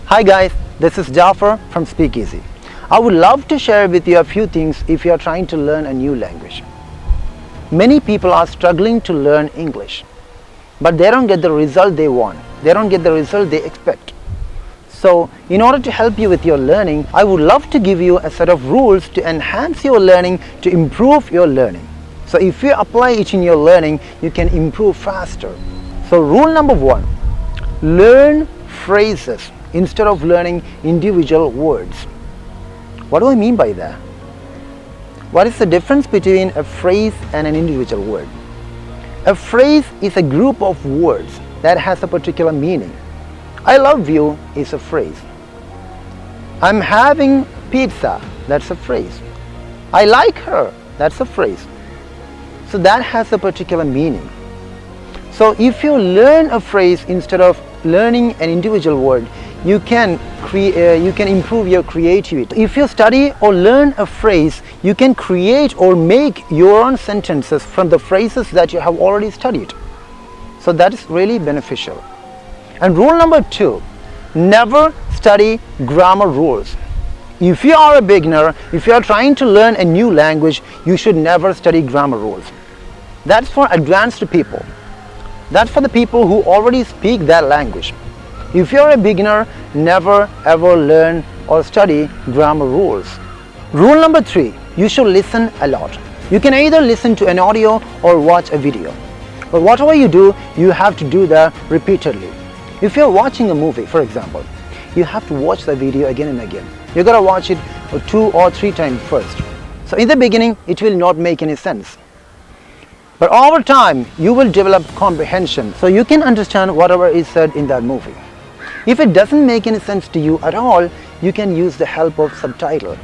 Hi guys, this is Jafar from Speakeazy. I would love to share with you a few things if you are trying to learn a new language. Many people are struggling to learn English, but they don't get the result they want. They don't get the result they expect. So, in order to help you with your learning, I would love to give you a set of rules to enhance your learning, to improve your learning. So, if you apply it in your learning, you can improve faster. So, rule number 1, learn phrases instead of learning individual words. What do I mean by that? What is the difference between a phrase and an individual word? A phrase is a group of words that has a particular meaning. I love you is a phrase. I'm having pizza, that's a phrase. I like her, that's a phrase. So that has a particular meaning. So if you learn a phrase instead of learning an individual word, you can improve your creativity. If you study or learn a phrase, you can create or make your own sentences from the phrases that you have already studied. So that is really beneficial. And rule number 2, never study grammar rules. If you are a beginner, if you are trying to learn a new language, you should never study grammar rules. That's for advanced people. That's for the people who already speak that language. If you're a beginner, never ever learn or study grammar rules. Rule number 3, you should listen a lot. You can either listen to an audio or watch a video. But whatever you do, you have to do that repeatedly. If you're watching a movie, for example, you have to watch the video again and again. You gotta watch it 2 or 3 times first. So in the beginning, it will not make any sense. But over time, you will develop comprehension, so you can understand whatever is said in that movie. If it doesn't make any sense to you at all, you can use the help of subtitles.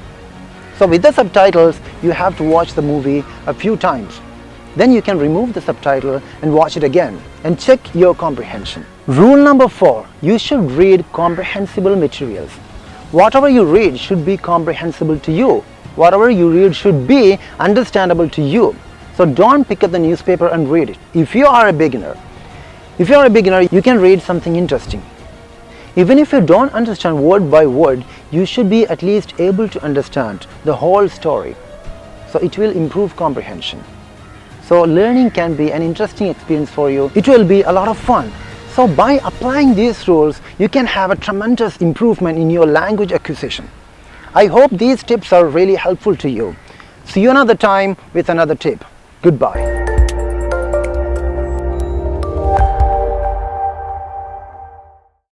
So with the subtitles, you have to watch the movie a few times. Then you can remove the subtitle and watch it again and check your comprehension. Rule number 4, you should read comprehensible materials. Whatever you read should be comprehensible to you. Whatever you read should be understandable to you. So don't pick up the newspaper and read it. If you are a beginner, you can read something interesting. Even if you don't understand word by word, you should be at least able to understand the whole story. So it will improve comprehension. So learning can be an interesting experience for you. It will be a lot of fun. So by applying these rules, you can have a tremendous improvement in your language acquisition. I hope these tips are really helpful to you. See you another time with another tip. Goodbye.